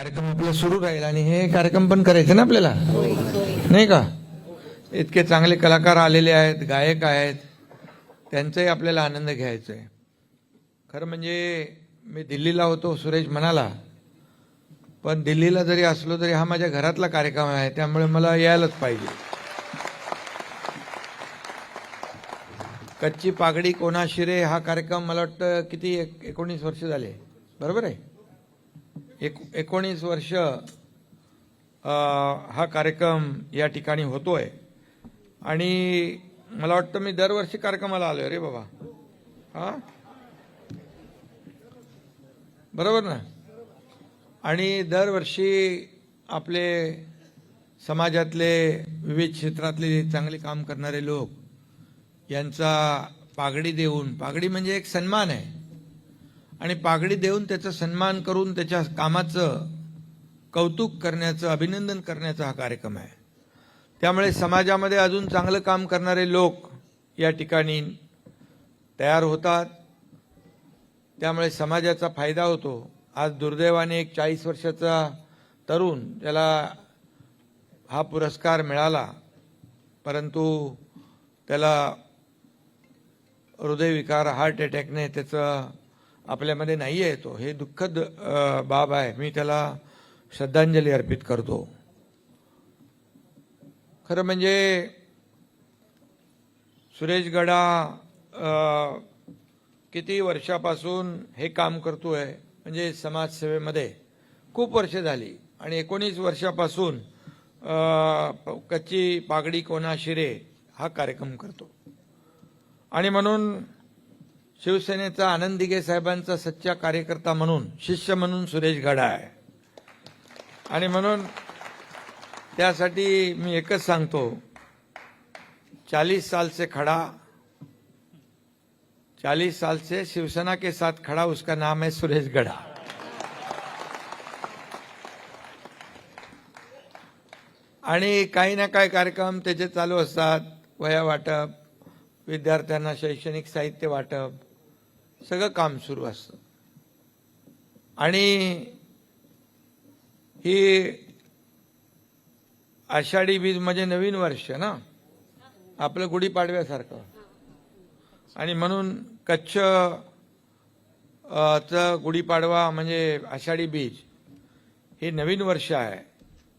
कार्यक्रम आपला सुरू राहील आणि हे कार्यक्रम पण करायचे ना आपल्याला, नाही का? इतके चांगले कलाकार आलेले आहेत, गायक आहेत, त्यांचाही आपल्याला आनंद घ्यायचा आहे. खरं म्हणजे मी दिल्लीला होतो, सुरेश म्हणाला, पण दिल्लीला जरी असलो तरी हा माझ्या घरातला कार्यक्रम आहे, त्यामुळे मला यायलाच पाहिजे. कच्ची पागडी कोणाशिरे हा कार्यक्रम मला वाटतं किती 19 वर्ष झाले, बरोबर आहे? 19 वर्ष हा कार्यक्रम या ठिकाणी होतोय आणि मला वाटतं मी दरवर्षी कार्यक्रमाला आलोय रे बाबा. हा, बरोबर ना? आणि दरवर्षी आपले समाजातले विविध क्षेत्रातले चांगले काम करणारे लोक यांचा पागडी देऊन, पागडी म्हणजे एक सन्मान आहे, आणि पागडी देऊन त्याचा सन्मान करून त्याच्या कामाचं कौतुक करण्याचं, अभिनंदन करण्याचा हा कार्यक्रम आहे. त्यामुळे समाजामध्ये अजून चांगलं काम करणारे लोक या ठिकाणी तयार होतात, त्यामुळे समाजाचा फायदा होतो. आज दुर्दैवाने एक 40 वर्षाचा तरुण, त्याला हा पुरस्कार मिळाला, परंतु त्याला हृदयविकार, हार्ट अटॅकने त्याचं आपल्यामध्ये नाही आहे. तो हे दुःखद बाब आहे. मी त्याला श्रद्धांजली अर्पित करतो. खरं म्हणजे सुरेश गडा किती वर्षापासून हे काम करतोय, म्हणजे समाजसेवेमध्ये खूप वर्ष झाली, आणि 19 वर्षापासून कच्ची पागडी कोणाशिरे हा कार्यक्रम करतो. आणि म्हणून शिवसेनेचा आनंद दिघे साहेबांचा सच्चा कार्यकर्ता म्हणून, शिष्य म्हणून सुरेश गडा आहे. आणि म्हणून त्यासाठी मी एकच सांगतो, 40 साल से खड़ा, 40 साल से शिवसेना के साथ खड़ा, उसका नाम है सुरेश गडा. आणि काही ना काही कार्यक्रम त्याचे चालू असतात. वह्या वाटप, विद्यार्थ्यांना शैक्षणिक साहित्य वाटप, सगळं काम सुरू असतं. आणि ही आषाढी बीज म्हणजे नवीन वर्ष ना, आपलं गुढीपाडव्यासारखं. आणि म्हणून कच्छ च गुढीपाडवा म्हणजे आषाढी बीज हे नवीन वर्ष आहे.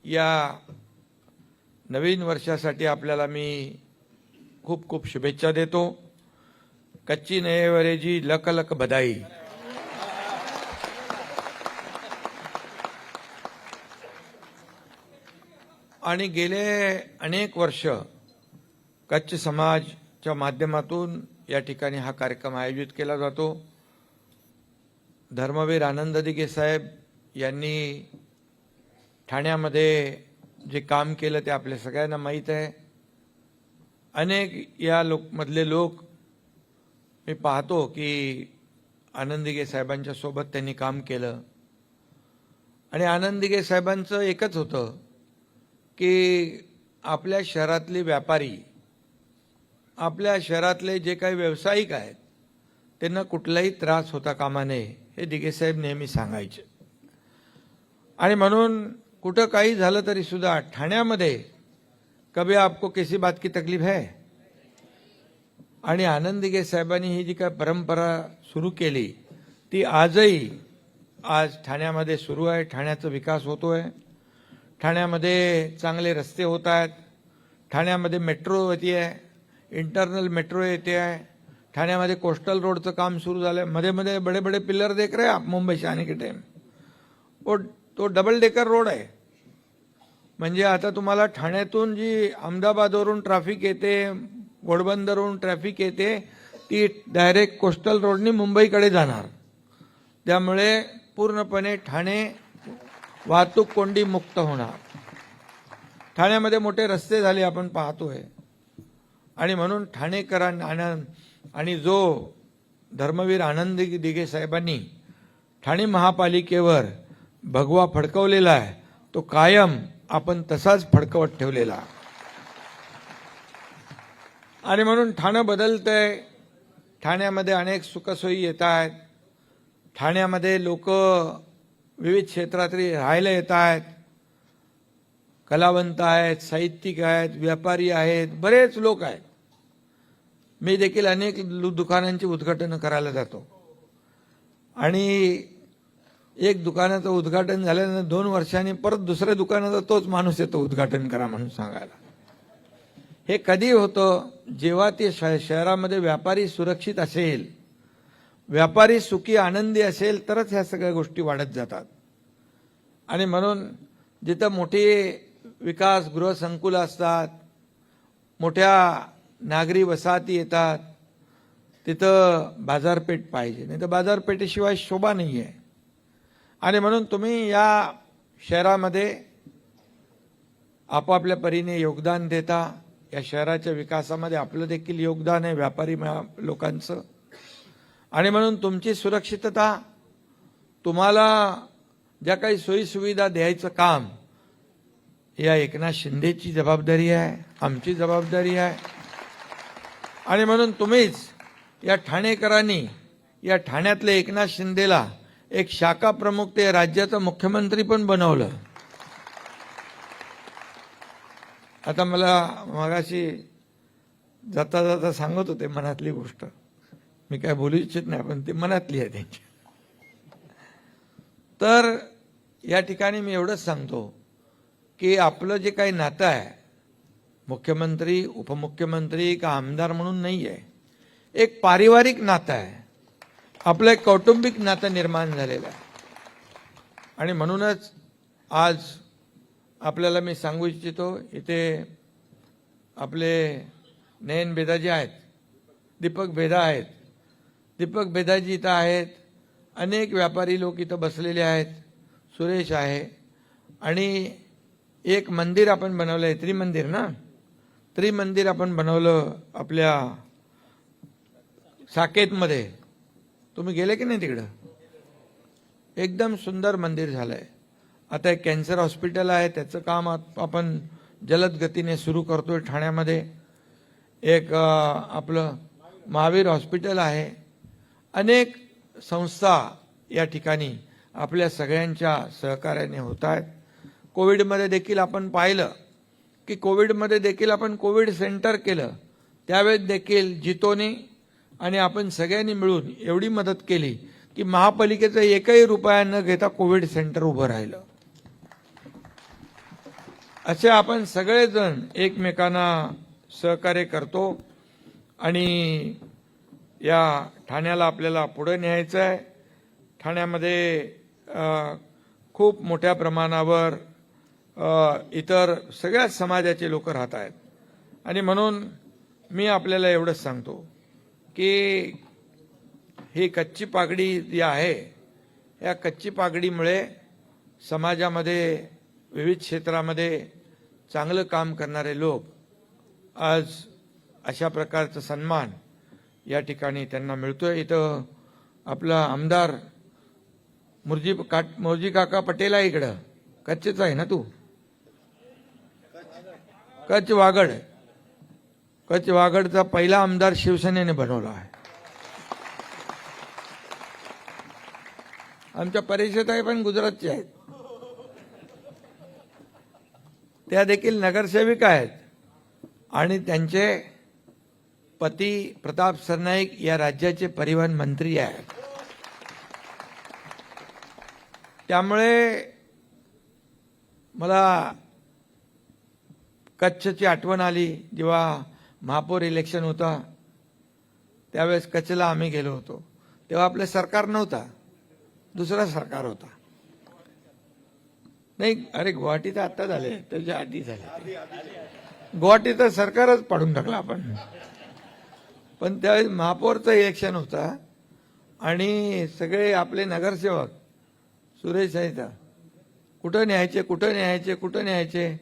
या नवीन वर्षासाठी आपल्याला मी खूप खूप शुभेच्छा देतो. कच्ची नयेवरेजी लक लक बधाई. आणि गेले अनेक वर्ष कच्छ समाजच्या माध्यमातून या ठिकाणी हा कार्यक्रम आयोजित केला जातो. धर्मवीर आनंद दिघे साहेब यांनी ठाण्यामध्ये जे काम केलं ते आपल्या सगळ्यांना माहीत आहे. अनेक या मधले लोक मी पाहतो की आनंद दिघे साहेबांच्या सोबत त्यांनी काम केलं. आणि आनंद दिघे साहेबांचं एकच होतं की आपल्या शहरातले व्यापारी, आपल्या शहरातले जे काही व्यावसायिक आहेत, त्यांना कुठलाही त्रास होता कामा नये, हे दिघे साहेब नेहमी सांगायचे. आणि म्हणून कुठं काही झालं तरी सुद्धा ठाण्यामध्ये कभी आपको किसी बात की तकलीफ है? आणि आनंद दिघे साहेबांनी ही जी काय परंपरा सुरू केली ती आजही आज ठाण्यामध्ये सुरू आहे. ठाण्याचा विकास होतोय, ठाण्यामध्ये चांगले रस्ते होत आहेत, ठाण्यामध्ये मेट्रो येते आहे, इंटरनल मेट्रो येते आहे, ठाण्यामध्ये कोस्टल रोडचं काम सुरू झालं. मध्ये मध्ये बड़े बड़े पिलर देख रहे हैं आप मुंबई से आने के टाइम, तो डबल डेकर रोड आहे. म्हणजे आता तुम्हाला ठाण्यातून जी अहमदाबादवरून ट्रॅफिक येते, घोडबंदरवरून ट्रॅफिक येते, ती डायरेक्ट कोस्टल रोडनी मुंबईकडे जाणार. त्यामुळे पूर्णपणे ठाणे वाहतूक कोंडी मुक्त होणार. ठाण्यामध्ये मोठे रस्ते झाले आपण पाहतोय. आणि म्हणून ठाणेकरांना, आणि जो धर्मवीर आनंद दिघे साहेबांनी ठाणे महापालिकेवर भगवा फडकवलेला आहे, तो कायम आपण तसाच फडकवत ठेवलेला. आणि म्हणून ठाणं बदलतंय. ठाण्यामध्ये अनेक सुखसोयी येत आहेत. ठाण्यामध्ये लोक विविध क्षेत्रातले राहायला येत आहेत, कलावंत आहेत, साहित्यिक आहेत, व्यापारी आहेत, बरेच लोक आहेत. मी देखील अनेक दुकानांची उद्घाटन करायला जातो आणि एक दुकानाचं उद्घाटन झाल्यानंतर 2 वर्षांनी परत दुसऱ्या दुकानाचा तोच माणूस येतो उद्घाटन करा म्हणून सांगायला. हे कधी होतं? जेव्हा ते शहरामध्ये व्यापारी सुरक्षित असेल, व्यापारी सुखी आनंदी असेल, तरच ह्या सगळ्या गोष्टी वाढत जातात. आणि म्हणून जिथं मोठी विकास गृहसंकुलं असतात, मोठ्या नागरी वसाहती येतात, तिथं बाजारपेठ पाहिजे, नाही तर बाजारपेठेशिवाय शोभा नाही आहे. आणि म्हणून तुम्ही या शहरामध्ये आपापल्या परीने योगदान देता. या शहराच्या विकासामध्ये आपलं देखील योगदान आहे, व्यापारी लोकांचं. आणि म्हणून तुमची सुरक्षितता, तुम्हाला ज्या काही सोयीसुविधा द्यायचं काम, या एकनाथ शिंदेची जबाबदारी आहे, आमची जबाबदारी आहे. आणि म्हणून तुम्हीच या ठाणेकरांनी या ठाण्यातल्या एकनाथ शिंदेला एक शाखा प्रमुख ते राज्याचा मुख्यमंत्री पण बनवलं. आता मला मगाशी जाता जाता सांगत होते मनातली गोष्ट, मी काय बोलू इच्छित नाही, पण ती मनातली आहे त्यांची. तर या ठिकाणी मी एवढंच सांगतो की आपलं जे काही नातं आहे, मुख्यमंत्री उपमुख्यमंत्री का आमदार म्हणून नाही आहे, एक पारिवारिक नातं आहे, आपलं एक कौटुंबिक नातं निर्माण झालेलं आहे. आणि म्हणूनच आज आपल्याला मी सांगू इच्छितो, इथे आपले नयन बेदाजी आहेत, दीपक बेदा आहेत, दीपक बेदाजी इथं आहेत, अनेक व्यापारी लोक इथं बसलेले आहेत, सुरेश आहे. आणि एक मंदिर आपण बनवलं आहे, त्रिमंदिर ना, त्रिमंदिर आपण बनवलं आपल्या साकेतमध्ये. तुम्ही गेले की नाही तिकडं? एकदम सुंदर मंदिर झालंय. आता एक कॅन्सर हॉस्पिटल आहे, त्याचं काम आपण जलद गतीने सुरू करतोय ठाण्यामध्ये. एक आपलं महावीर हॉस्पिटल आहे. अनेक संस्था या ठिकाणी आपल्या सगळ्यांच्या सहकार्याने होत आहेत. कोविडमध्ये देखील आपण पाहिलं की कोविडमध्ये देखील आपण कोविड सेंटर केलं, त्यावेळेस देखील जितोनी आणि आपण सगळ्यांनी मिळून एवढी मदत केली की महापालिकेचं एकही रुपया न घेता कोविड सेंटर उभं राहिलं. असे आपण सगळेजण एकमेकांना सहकार्य करतो आणि या ठाण्याला आपल्याला पुढे न्यायचं आहे. ठाण्यामध्ये खूप मोठ्या प्रमाणावर इतर सगळ्या समाजाचे लोक राहत आहेत. आणि म्हणून मी आपल्याला एवढंच सांगतो की ही कच्ची पागडी जी आहे, या कच्ची पागडीमुळे समाजामध्ये विविध क्षेत्रामध्ये चांगलं काम करणारे लोक आज अशा प्रकारचा सन्मान या ठिकाणी त्यांना मिळतोय. इथं आपला आमदार मोरजी काका पटेल आहे, इकडं कच्चेच आहे ना तू? कच्छ वागड, कच्छ वागडचा पहिला आमदार शिवसेनेने बनवला आहे. आमच्या परिषदाही पण गुजरातच्या आहेत, त्या देखील नगरसेविका आहेत. आणि त्यांचे पती प्रताप सरनाईक या राज्याचे परिवहन मंत्री आहेत. त्यामुळे मला कच्छची आठवण आली. जेव्हा महापौर इलेक्शन होता त्यावेळेस कच्छला आम्ही गेलो होतो, तेव्हा आपलं सरकार नव्हता, दुसरा सरकार होता. नाही, अरे गुवाहाटी तर आता झाले, त्याच्या आधी झाले. गुवाहाटीचं सरकारच पाडून टाकलं आपण. पण त्यावेळेस महापौरचं इलेक्शन होता आणि सगळे आपले नगरसेवक सुरेश साहेब कुठं न्यायचे कुठं न्यायचे कुठं न्यायचे,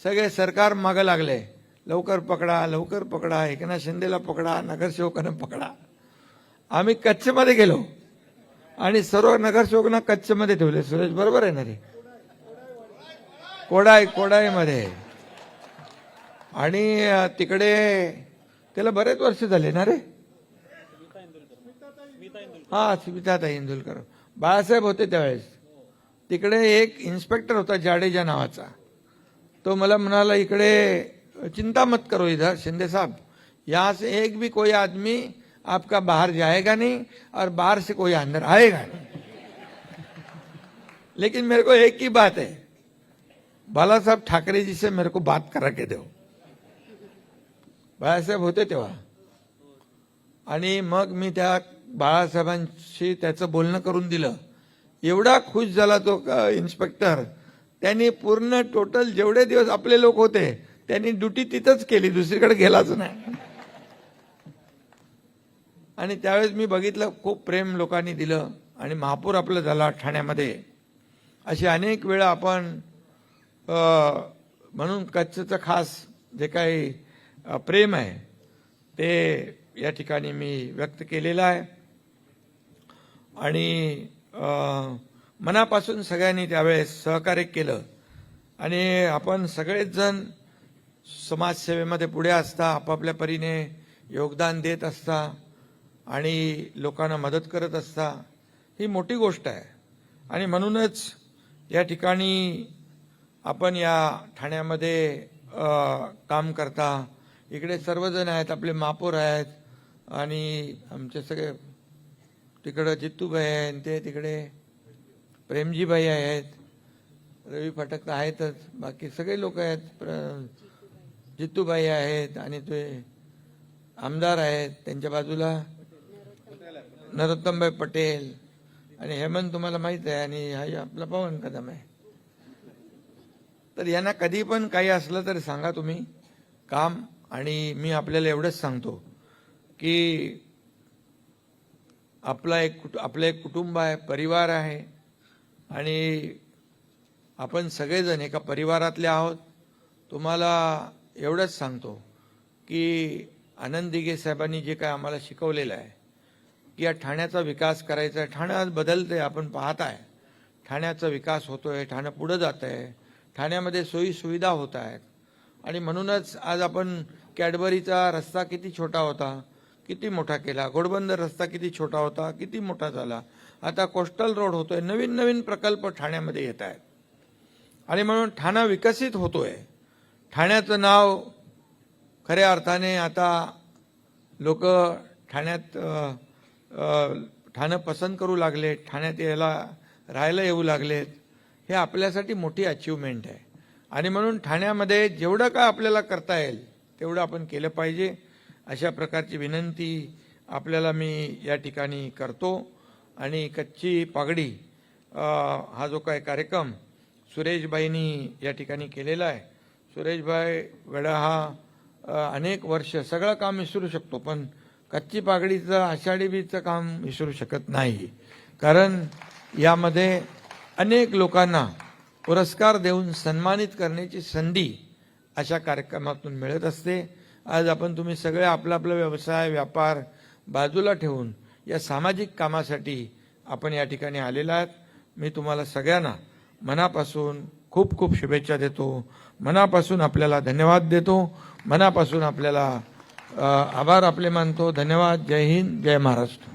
सगळे सरकार मागं लागले, लवकर पकडा लवकर पकडा, एकनाथ शिंदेला पकडा, नगरसेवकांना पकडा. आम्ही कच्छमध्ये गेलो आणि सर्व नगरसेवकांना कच्छमध्ये ठेवले. सुरेश बरोबर आहे ना रे? कोडाईमध्ये. आणि तिकडे त्याला बरेच वर्ष झाले ना रे? हा, स्मिताताई इंदुलकर, बाळासाहेब होते त्यावेळेस. तिकडे एक इन्स्पेक्टर होता जाडेजा नावाचा. तो मला म्हणाला, इकडे चिंता मत करो इधर शिंदे साहब, यहाँ से एक भी कोई आदमी आपका बाहर जाएगा नहीं और बाहर से कोई अंदर आएगा नहीं. लेकिन मेरे को एक ही बात है, बाला साहब ठाकरे जी से मेरे को बात करा के दो. बाळासाहेब होते तेव्हा, आणि मग मी त्या बाळासाहेबांशी त्याचं बोलणं करून दिलं. एवढा खुश झाला तो इन्स्पेक्टर, त्यांनी पूर्ण टोटल जेवढे दिवस आपले लोक होते त्यांनी ड्युटी तिथंच केली, दुसरीकडे गेलाच नाही. आणि त्यावेळेस मी बघितलं खूप प्रेम लोकांनी दिलं. आणि महापौर आपलं झाला ठाण्यामध्ये. अशी अनेक वेळा आपण म्हणून कच्छचं खास जे काही प्रेम आहे ते या ठिकाणी मी व्यक्त केलेलं आहे. आणि मनापासून सगळ्यांनी त्यावेळेस सहकार्य केलं. आणि आपण सगळेच जण समाजसेवेमध्ये पुढे असता, आपापल्या परीने योगदान देत असता आणि लोकांना मदत करत असता, ही मोठी गोष्ट आहे. आणि म्हणूनच या ठिकाणी आपण या ठाण्यामध्ये काम करता. इकडे सर्वजण आहेत, आपले महापौर आहेत आणि आमचे सगळे तिकडं जित्तूबाई आहेत, ते तिकडे प्रेमजीबाई आहेत, रवी फाटक तर आहेतच, बाकी सगळे लोक आहेत, जित्तूबाई आहेत आणि ते आमदार आहेत, त्यांच्या बाजूला नरोत्तमभाई पटेल आणि हेमंत तुम्हाला माहित आहे, आणि हा आपला पवन कदम आहे. तर यांना कधी पण काही असलं तर सांगा तुम्ही काम. आणि मी आपल्याला एवढंच सांगतो की आपलं एक कुटुंब आहे, परिवार आहे आणि आपण सगळेजण एका परिवारातले आहोत. तुम्हाला एवढंच सांगतो की आनंद दिघे साहेबांनी जे काय आम्हाला शिकवलेलं आहे की या ठाण्याचा विकास करायचा आहे. ठाणं आज बदलतंय, आपण पाहत आहे. ठाण्याचा विकास होतोय, ठाणं पुढे जात आहे, ठाण्यामध्ये सोयी सुविधा होत आहेत. आणि म्हणूनच आज आपण कॅडबरीचा रस्ता किती छोटा होता, किती मोठा केला. घोडबंदर रस्ता किती छोटा होता, किती मोठा झाला. आता कोस्टल रोड होतोय, नवीन नवीन प्रकल्प ठाण्यामध्ये येत आहेत. आणि म्हणून ठाणा विकसित होतोय. ठाण्याचं नाव खऱ्या अर्थाने आता लोक ठाण्यात ठाणं पसंत करू लागले, ठाण्यात यायला राहायला येऊ लागलेत. हे आपल्यासाठी मोठी अचिव्हमेंट आहे. आणि म्हणून ठाण्यामध्ये जेवढं काय आपल्याला करता येईल तेवढं आपण केलं पाहिजे, अशा प्रकारची विनंती आपल्याला मी या ठिकाणी करतो. आणि कच्ची पागडी हा जो काय कार्यक्रम सुरेशबाईंनी या ठिकाणी केलेला आहे. सुरेशबाई गडा हा अनेक वर्ष सगळं काम विसरू शकतो, पण कच्ची पागडीचं आषाढी बीजचं काम विसरू शकत नाही. कारण यामध्ये अनेक लोकांना पुरस्कार देऊन सन्मानित करण्याची संधी अशा कार्यक्रमातून मिळत असते. आज आपण तुम्ही सगळे आपला आपला व्यवसाय व्यापार बाजूला ठेवून या सामाजिक कामासाठी आपण या ठिकाणी आलेला आहात. मी तुम्हाला सगळ्यांना मनापासून खूप खूप शुभेच्छा देतो, मनापासून आपल्याला धन्यवाद देतो, मनापासून आपल्याला आभार आपले मानतो. धन्यवाद. जय हिंद, जय महाराष्ट्र.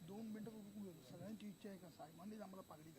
दोन मिनिटं सगळ्यांची इच्छा आहे का साहेबांनीच आम्हाला पागडी